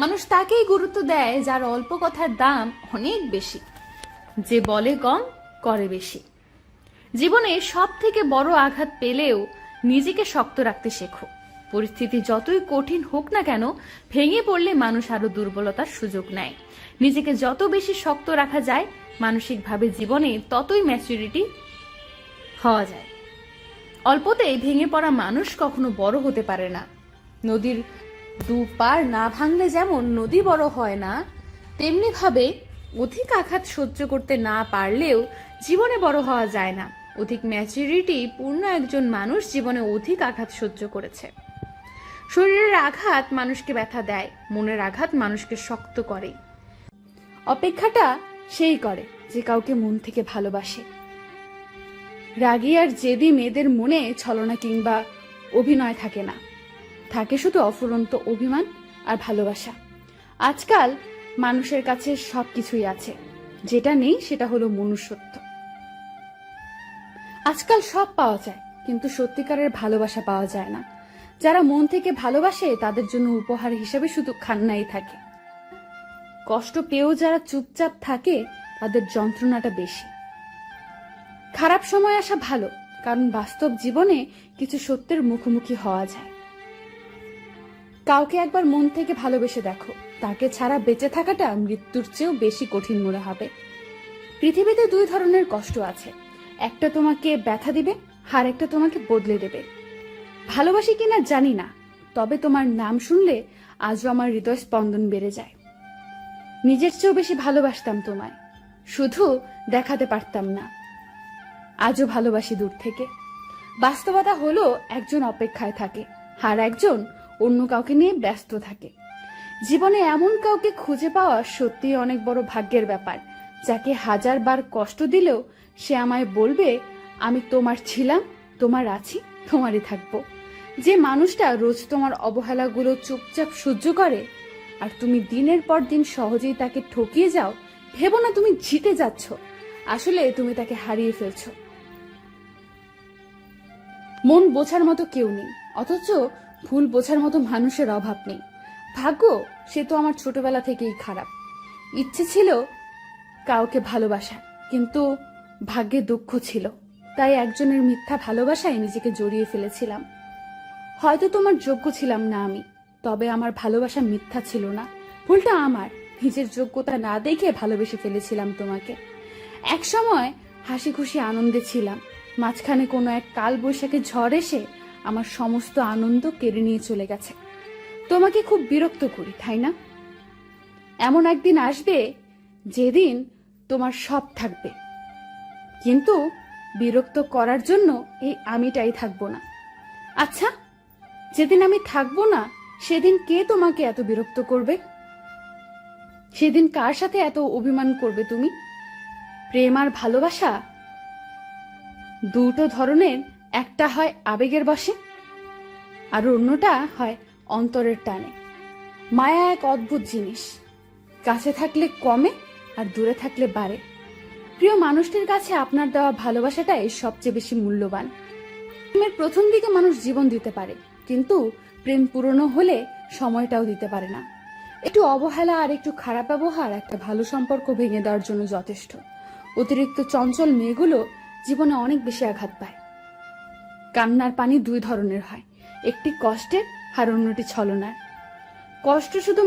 মানুষ তাকেই গুরুত্ব দেয় যার অল্প কথার দাম অনেক বেশি, যে বলে কম করে বেশি। জীবনে সব থেকে বড় আঘাত পেলেও নিজেকে শক্ত রাখতে শেখো। পরিস্থিতি যতই কঠিন হোক না কেন, ভেঙে পড়লে মানুষ আরো দুর্বলতার সুযোগ নেয়। নিজেকে যত বেশি শক্ত রাখা যায়, মানসিকভাবে জীবনে ততই ম্যাচুরিটি হওয়া যায়। অল্পতেই ভেঙে পড়া মানুষ কখনো বড় হতে পারে না। নদীর দু পার না ভাঙলে যেমন নদী বড় হয় না, তেমনি ভাবে অধিক আঘাত সহ্য করতে না পারলেও জীবনে বড় হওয়া যায় না। অধিক ম্যাচুরিটি পূর্ণ একজন মানুষ জীবনে অধিক আঘাত সহ্য করেছে। শরীরের আঘাত মানুষকে ব্যথা দেয়, মনের আঘাত মানুষকে শক্ত করে। অপেক্ষাটা সেই করে যে কাউকে মন থেকে ভালোবাসে। রাগী আর জেদি মেয়েদের মনে ছলনা কিংবা অভিনয় থাকে না, থাকে শুধু অফুরন্ত অভিমান আর ভালোবাসা। আজকাল মানুষের কাছে সবকিছুই আছে, যেটা নেই সেটা হলো মনুষ্যত্ব। আজকাল সব পাওয়া যায়, কিন্তু সত্যিকারের ভালোবাসা পাওয়া যায় না। যারা মন থেকে ভালোবাসে তাদের জন্য উপহার হিসেবে শুধু খান্নাই থাকে। কষ্ট পেয়েও যারা চুপচাপ থাকে তাদের যন্ত্রণাটা বেশি। খারাপ সময় আসা ভালো, কারণ বাস্তব জীবনে কিছু সত্যের মুখোমুখি হওয়া যায়। কাউকে একবার মন থেকে ভালোবেসে দেখো, তাকে ছাড়া বেঁচে থাকাটা মৃত্যুর চেয়েও বেশি কঠিন মনে হবে। পৃথিবীতে দুই ধরনের কষ্ট আছে, একটা তোমাকে ব্যথা দিবে, আর একটা তোমাকে বদলে দেবে। ভালোবাসি কিনা জানি না, তবে তোমার নাম শুনলে আজও আমার হৃদয় স্পন্দন বেড়ে যায়। নিজের চেয়েও বেশি ভালোবাসতাম তোমায়, শুধু দেখাতে পারতাম না। আজও ভালোবাসি দূর থেকে। বাস্তবতা হলো একজন অপেক্ষায় থাকে, আর একজন অন্য কাউকে নিয়ে ব্যস্ত থাকে। জীবনে এমন কাউকে খুঁজে পাওয়া সত্যিই অনেক বড় ভাগ্যের ব্যাপার, যাকে 1000বার কষ্ট দিলেও সে আমায় বলবে, আমি তোমার ছিলাম, তোমার আছি, তোমারই থাকবো। যে মানুষটা রোজ তোমার অবহেলাগুলো চুপচাপ সহ্য করে, আর তুমি দিনের পর দিন সহজেই তাকে ঠকিয়ে যাও, ভেবো না তুমি জিতে যাচ্ছ, আসলে তুমি তাকে হারিয়ে ফেলছো। মন বোঝার মতো কেউ নেই, অথচ ভুল বোঝার মতো মানুষের অভাব নেই। ভাগ্য সে তো আমার ছোটবেলা থেকেই খারাপ। ইচ্ছে ছিল কাউকে ভালোবাসার, কিন্তু ভাগ্যে দুঃখ ছিল, তাই একজনের মিথ্যা ভালোবাসায় নিজেকে জড়িয়ে ফেলেছিলাম। হয়তো তোমার যোগ্য ছিলাম না আমি, তবে আমার ভালোবাসা মিথ্যা ছিল না। ভুলটা আমার, নিজের যোগ্যতা না দেখে ভালোবেসে ফেলেছিলাম তোমাকে। এক সময় হাসি খুশি আনন্দে ছিলাম, মাঝখানে কোনো এক কাল বৈশাখী ঝড় এসে আমার সমস্ত আনন্দ কেড়ে নিয়ে চলে গেছে। তোমাকে খুব বিরক্ত করি, তাই না? এমন একদিন আসবে যেদিন তোমার সব থাকবে, কিন্তু বিরক্ত করার জন্য এই আমিটাই থাকবো না। আচ্ছা, যেদিন আমি থাকবো না সেদিন কে তোমাকে এত বিরক্ত করবে? সেদিন কার সাথে এত অভিমান করবে তুমি? প্রেম আর ভালোবাসা দুটো ধরনের, একটা হয় আবেগের বশে, আর অন্যটা হয় অন্তরের টানে। মায়া এক অদ্ভুত জিনিস, কাছে থাকলে কমে আর দূরে থাকলে বাড়ে। প্রিয় মানুষটির কাছে আপনার দেওয়া ভালোবাসাটাই সবচেয়ে বেশি মূল্যবান। প্রেমের প্রথম দিকে মানুষ জীবন দিতে পারে, কিন্তু প্রেম পুরনো হলে সময়টাও দিতে পারে না। একটু অবহেলা আর একটু খারাপ ব্যবহার একটা ভালো সম্পর্ক ভেঙে দেওয়ার জন্য যথেষ্ট। অতিরিক্ত চঞ্চল মেয়েগুলো জীবনে অনেক বেশি আঘাত পায়। কান্নার পানি দুই ধরনের হয়, একটি কষ্টের আর অন্যটি ছলনার। কষ্ট শুধু